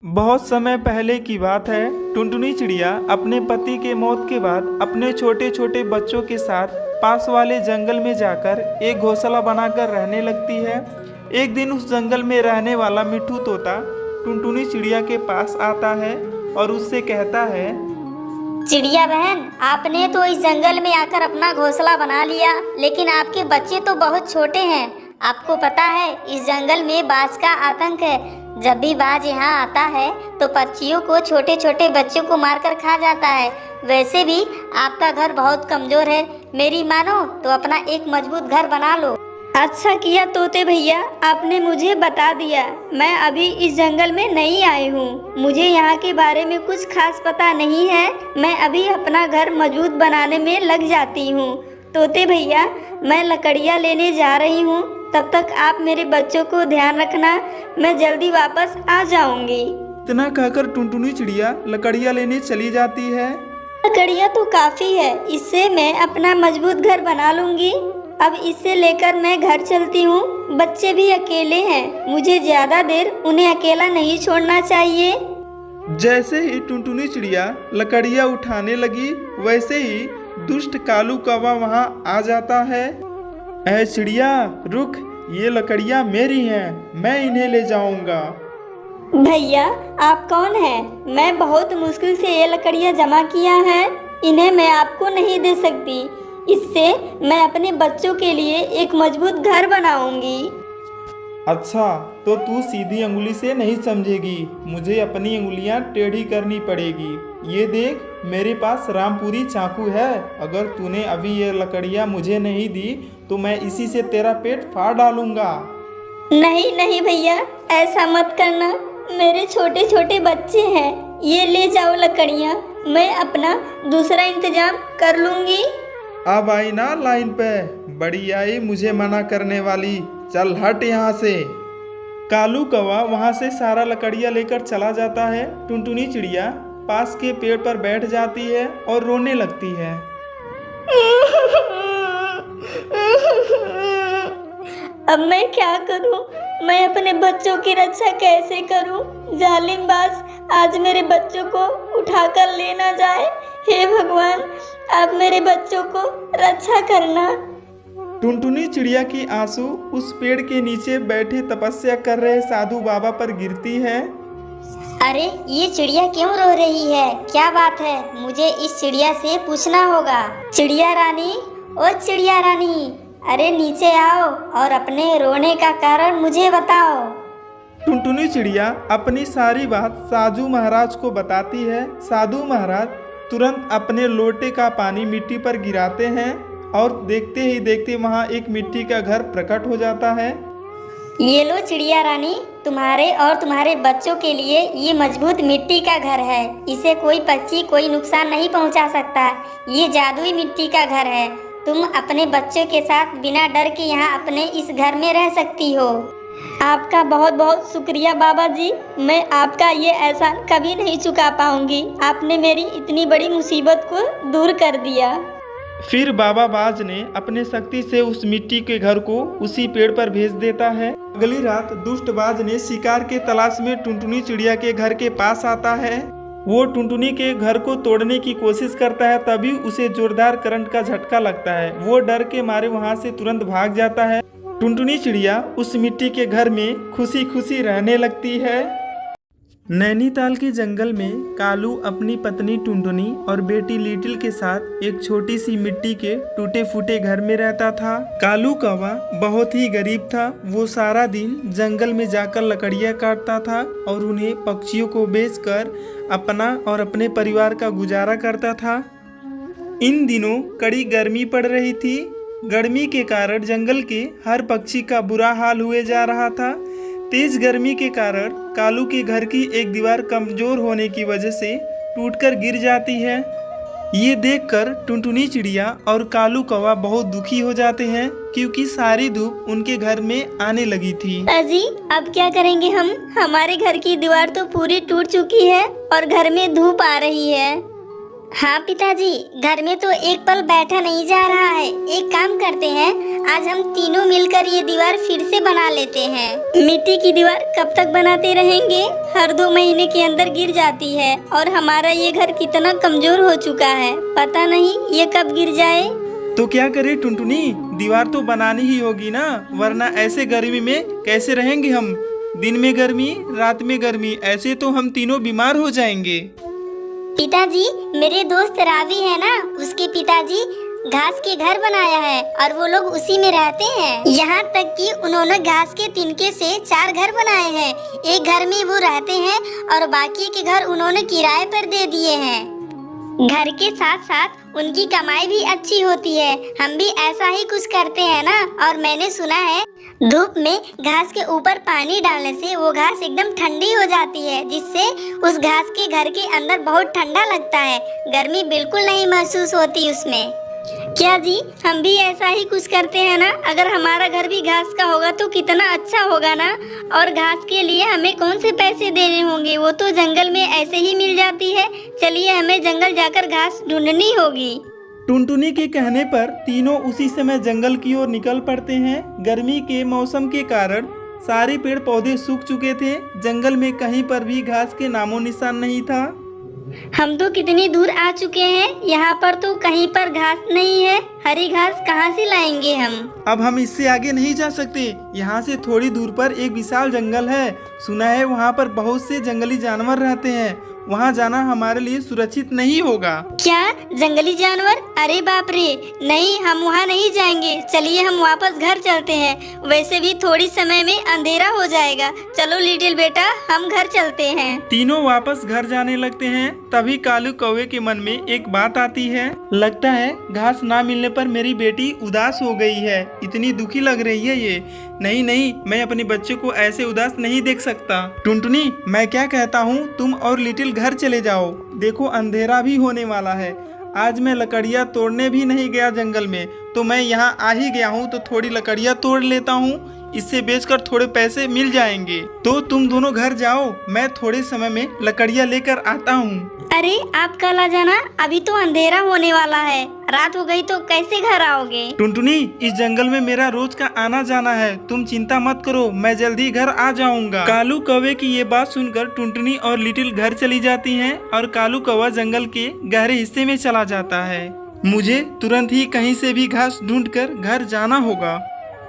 बहुत समय पहले की बात है। टुनटुनी चिड़िया अपने पति के मौत के बाद अपने छोटे छोटे बच्चों के साथ पास वाले जंगल में जाकर एक घोंसला बनाकर रहने लगती है। एक दिन उस जंगल में रहने वाला मिट्ठू तोता टुनटुनी चिड़िया के पास आता है और उससे कहता है, चिड़िया बहन, आपने तो इस जंगल में आकर अपना घोंसला बना लिया, लेकिन आपके बच्चे तो बहुत छोटे हैं। आपको पता है इस जंगल में बाज का आतंक है। जब भी बाज यहाँ आता है तो पक्षियों को, छोटे छोटे बच्चों को मारकर खा जाता है। वैसे भी आपका घर बहुत कमजोर है, मेरी मानो तो अपना एक मजबूत घर बना लो। अच्छा किया तोते भैया, आपने मुझे बता दिया। मैं अभी इस जंगल में नहीं आई हूँ, मुझे यहाँ के बारे में कुछ खास पता नहीं है। मैं अभी अपना घर मजबूत बनाने में लग जाती हूँ। तोते भैया, मैं लकड़ियाँ लेने जा रही हूँ, तब तक आप मेरे बच्चों को ध्यान रखना। मैं जल्दी वापस आ जाऊंगी। इतना कहकर टुनटुनी चिड़िया लकड़ियाँ लेने चली जाती है। लकड़ियाँ तो काफ़ी है, इससे मैं अपना मजबूत घर बना लूंगी। अब इसे लेकर मैं घर चलती हूँ। बच्चे भी अकेले हैं, मुझे ज़्यादा देर उन्हें अकेला नहीं छोड़ना चाहिए। जैसे ही टुनटुनी चिड़िया लकड़ियाँ उठाने लगी, वैसे ही दुष्ट कालू कौवा वहाँ आ जाता है। ऐ चिड़िया रुक, ये लकड़ियाँ मेरी हैं, मैं इन्हें ले जाऊंगा। भैया, आप कौन हैं? मैं बहुत मुश्किल से ये लकड़ियाँ जमा किया है, इन्हें मैं आपको नहीं दे सकती। इससे मैं अपने बच्चों के लिए एक मजबूत घर बनाऊंगी। अच्छा, तो तू सीधी अंगुली से नहीं समझेगी, मुझे अपनी अंगुलियां टेढ़ी करनी पड़ेगी। ये देख, मेरे पास रामपुरी चाकू है। अगर तूने अभी ये लकड़ियां मुझे नहीं दी तो मैं इसी से तेरा पेट फाड़ डालूंगा। नहीं नहीं भैया, ऐसा मत करना। मेरे छोटे छोटे बच्चे हैं, ये ले जाओ लकड़ियाँ, मैं अपना दूसरा इंतजाम कर लूँगी। अब आई ना लाइन पे, बड़ी आई मुझे मना करने वाली। चल हट यहाँ से। कालू कौवा वहाँ से सारा लकड़ियाँ लेकर चला जाता है। टुनटुनी चिड़िया पास के पेड़ पर बैठ जाती है और रोने लगती है। अब मैं क्या करूं? मैं अपने बच्चों की रक्षा कैसे करूं? जालिम बाज आज मेरे बच्चों को उठाकर ले ना जाए। हे भगवान, आप मेरे बच्चों को रक्षा करना। टुनटुनी चिड़िया की आंसू उस पेड़ के नीचे बैठे तपस्या कर रहे साधु बाबा पर गिरती है। अरे ये चिड़िया क्यों रो रही है? क्या बात है? मुझे इस चिड़िया से पूछना होगा। चिड़िया रानी, ओ चिड़िया रानी, अरे नीचे आओ और अपने रोने का कारण मुझे बताओ। टुनटुनी चिड़िया अपनी सारी बात साधु महाराज को बताती है। साधु महाराज तुरंत अपने लोटे का पानी मिट्टी पर गिराते हैं और देखते ही देखते वहाँ एक मिट्टी का घर प्रकट हो जाता है। ये लो चिड़िया रानी, तुम्हारे और तुम्हारे बच्चों के लिए ये मजबूत मिट्टी का घर है। इसे कोई पक्षी कोई नुकसान नहीं पहुंचा सकता। ये जादुई मिट्टी का घर है। तुम अपने बच्चों के साथ बिना डर के यहाँ अपने इस घर में रह सकती हो। आपका बहुत बहुत शुक्रिया बाबा जी, मैं आपका ये एहसान कभी नहीं चुका पाऊंगी। आपने मेरी इतनी बड़ी मुसीबत को दूर कर दिया। फिर बाबा बाज ने अपने शक्ति से उस मिट्टी के घर को उसी पेड़ पर भेज देता है। अगली रात दुष्ट बाज ने शिकार के तलाश में टुनटुनी चिड़िया के घर के पास आता है। वो टुनटुनी के घर को तोड़ने की कोशिश करता है, तभी उसे जोरदार करंट का झटका लगता है। वो डर के मारे वहाँ से तुरंत भाग जाता है। टुनटुनी चिड़िया उस मिट्टी के घर में खुशी खुशी रहने लगती है। नैनीताल के जंगल में कालू अपनी पत्नी टुनटुनी और बेटी लिटिल के साथ एक छोटी सी मिट्टी के टूटे फूटे घर में रहता था। कालू कौवा बहुत ही गरीब था। वो सारा दिन जंगल में जाकर लकड़ियाँ काटता था और उन्हें पक्षियों को बेचकर अपना और अपने परिवार का गुजारा करता था। इन दिनों कड़ी गर्मी पड़ रही थी। गर्मी के कारण जंगल के हर पक्षी का बुरा हाल हुए जा रहा था। तेज गर्मी के कारण कालू के घर की एक दीवार कमजोर होने की वजह से टूटकर गिर जाती है। ये देखकर टुनटुनी चिड़िया और कालू कौवा बहुत दुखी हो जाते हैं, क्योंकि सारी धूप उनके घर में आने लगी थी। अजी, अब क्या करेंगे हम? हमारे घर की दीवार तो पूरी टूट चुकी है और घर में धूप आ रही है। हाँ पिताजी, घर में तो एक पल बैठा नहीं जा रहा है। एक काम करते हैं, आज हम तीनों मिलकर ये दीवार फिर से बना लेते हैं। मिट्टी की दीवार कब तक बनाते रहेंगे? हर 2 महीने के अंदर गिर जाती है और हमारा ये घर कितना कमजोर हो चुका है, पता नहीं ये कब गिर जाए। तो क्या करे टुनटुनी, दीवार तो बनानी ही होगी ना, वरना ऐसे गर्मी में कैसे रहेंगे हम। दिन में गर्मी, रात में गर्मी, ऐसे तो हम तीनों बीमार हो जाएंगे। पिताजी, मेरे दोस्त रावी है ना, उसके पिताजी घास के घर बनाया है और वो लोग उसी में रहते हैं। यहाँ तक कि उन्होंने घास के तिनके से 4 घर बनाए हैं। एक घर में वो रहते हैं और बाकी के घर उन्होंने किराए पर दे दिए हैं। घर के साथ साथ उनकी कमाई भी अच्छी होती है। हम भी ऐसा ही कुछ करते हैं ना। और मैंने सुना है धूप में घास के ऊपर पानी डालने से वो घास एकदम ठंडी हो जाती है, जिससे उस घास के घर के अंदर बहुत ठंडा लगता है। गर्मी बिल्कुल नहीं महसूस होती उसमें। क्या जी, हम भी ऐसा ही कुछ करते हैं ना। अगर हमारा घर भी घास का होगा तो कितना अच्छा होगा ना। और घास के लिए हमें कौन से पैसे देने होंगे, वो तो जंगल में ऐसे ही मिल जाती है। चलिए हमें जंगल जाकर घास ढूंढनी होगी। टुनटुनी के कहने पर तीनों उसी समय जंगल की ओर निकल पड़ते हैं। गर्मी के मौसम के कारण सारे पेड़ पौधे सूख चुके थे। जंगल में कहीं पर भी घास के नामो निशान नहीं था। हम तो कितनी दूर आ चुके हैं, यहाँ पर तो कहीं पर घास नहीं है। हरी घास कहाँ से लाएंगे हम? अब हम इससे आगे नहीं जा सकते। यहाँ से थोड़ी दूर पर एक विशाल जंगल है। सुना है वहाँ पर बहुत से जंगली जानवर रहते हैं। वहाँ जाना हमारे लिए सुरक्षित नहीं होगा। क्या जंगली जानवर? अरे बाप रे, नहीं, हम वहाँ नहीं जाएंगे। चलिए हम वापस घर चलते हैं। वैसे भी थोड़ी समय में अंधेरा हो जाएगा। चलो लिटिल बेटा, हम घर चलते हैं। तीनों वापस घर जाने लगते हैं। तभी कालू कौवे के मन में एक बात आती है। लगता है घास ना मिलने पर मेरी बेटी उदास हो गई है। इतनी दुखी लग रही है ये। नहीं नहीं, मैं अपने बच्चे को ऐसे उदास नहीं देख सकता। टुनटुनी, मैं क्या कहता हूँ, तुम और लिटिल घर चले जाओ। देखो अंधेरा भी होने वाला है। आज मैं लकड़ियाँ तोड़ने भी नहीं गया जंगल में, तो मैं यहाँ आ ही गया हूँ, तो थोड़ी लकड़ियाँ तोड़ लेता हूँ। इससे बेचकर थोड़े पैसे मिल जाएंगे। तो तुम दोनों घर जाओ, मैं थोड़े समय में लकड़ियाँ लेकर आता हूँ। अरे आप कल आ जाना, अभी तो अंधेरा होने वाला है। रात हो गई तो कैसे घर आओगे? टुनटुनी, इस जंगल में मेरा रोज का आना जाना है। तुम चिंता मत करो, मैं जल्दी घर आ जाऊंगा। कालू कौवे की ये बात सुनकर टुनटुनी और लिटिल घर चली जाती हैं और कालू कौवा जंगल के गहरे हिस्से में चला जाता है। मुझे तुरंत ही कहीं से भी घास ढूंढकर घर जाना होगा।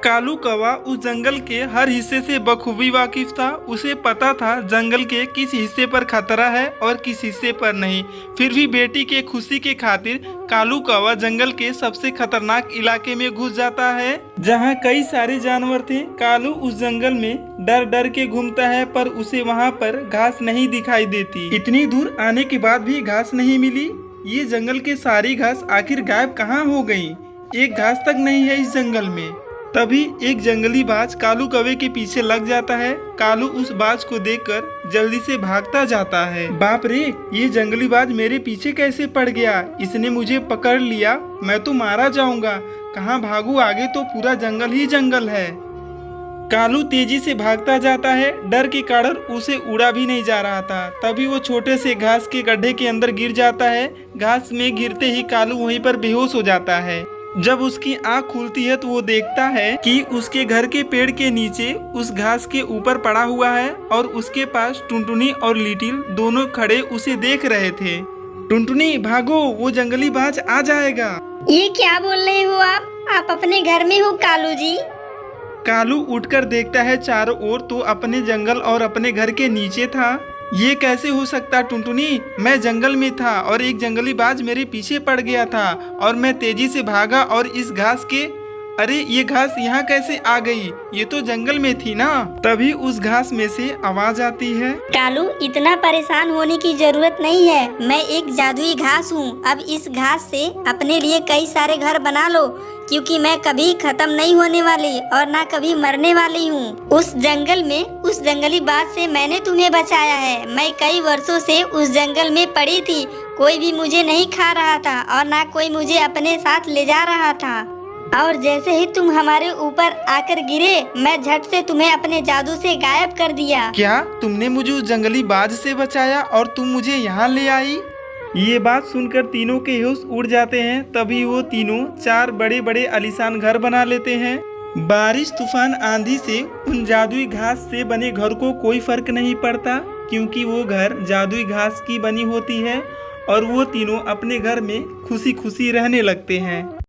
कालू कौवा उस जंगल के हर हिस्से से बखूबी वाकिफ था। उसे पता था जंगल के किस हिस्से पर खतरा है और किस हिस्से पर नहीं। फिर भी बेटी के खुशी के खातिर कालू कौवा जंगल के सबसे खतरनाक इलाके में घुस जाता है, जहाँ कई सारे जानवर थे। कालू उस जंगल में डर डर के घूमता है, पर उसे वहाँ पर घास नहीं दिखाई देती। इतनी दूर आने के बाद भी घास नहीं मिली। ये जंगल के सारी घास आखिर गायब कहाँ हो गई? एक घास तक नहीं है इस जंगल में। तभी एक जंगली बाज कालू कौवे के पीछे लग जाता है। कालू उस बाज को देखकर जल्दी से भागता जाता है। बाप रे, ये जंगली बाज मेरे पीछे कैसे पड़ गया? इसने मुझे पकड़ लिया, मैं तो मारा जाऊंगा। कहाँ भागूं? आगे तो पूरा जंगल ही जंगल है। कालू तेजी से भागता जाता है। डर के कारण उसे उड़ा भी नहीं जा रहा था। तभी वो छोटे से घास के गड्ढे के अंदर गिर जाता है। घास में गिरते ही कालू वहीं पर बेहोश हो जाता है। जब उसकी आंख खुलती है तो वो देखता है कि उसके घर के पेड़ के नीचे उस घास के ऊपर पड़ा हुआ है और उसके पास टुनटुनी और लिटिल दोनों खड़े उसे देख रहे थे। टुनटुनी भागो, वो जंगली बाज आ जाएगा। ये क्या बोल रहे हो आप अपने घर में हो कालू जी? कालू उठकर देखता है चारों ओर, तो अपने जंगल और अपने घर के नीचे था। ये कैसे हो सकता टुनटुनी? मैं जंगल में था और एक जंगली बाज मेरे पीछे पड़ गया था और मैं तेजी से भागा और इस घास के अरे ये घास यहाँ कैसे आ गई? ये तो जंगल में थी ना। तभी उस घास में से आवाज आती है। कालू, इतना परेशान होने की जरूरत नहीं है। मैं एक जादुई घास हूँ। अब इस घास से अपने लिए कई सारे घर बना लो, क्योंकि मैं कभी खत्म नहीं होने वाली और ना कभी मरने वाली हूँ। उस जंगल में उस जंगली बाज से मैंने तुम्हें बचाया है। मैं कई वर्षों से उस जंगल में पड़ी थी। कोई भी मुझे नहीं खा रहा था और ना कोई मुझे अपने साथ ले जा रहा था। और जैसे ही तुम हमारे ऊपर आकर गिरे, मैं झट से तुम्हें अपने जादू से गायब कर दिया। क्या तुमने मुझे उस जंगली बाज से बचाया और तुम मुझे यहाँ ले आई? ये बात सुनकर तीनों के होश उड़ जाते हैं। तभी वो तीनों 4 बड़े बड़े आलीशान घर बना लेते हैं। बारिश, तूफान, आंधी से उन जादुई घास से बने घर को कोई फर्क नहीं पड़ता, क्योंकि वो घर जादुई घास की बनी होती है और वो तीनों अपने घर में खुशी खुशी रहने लगते हैं।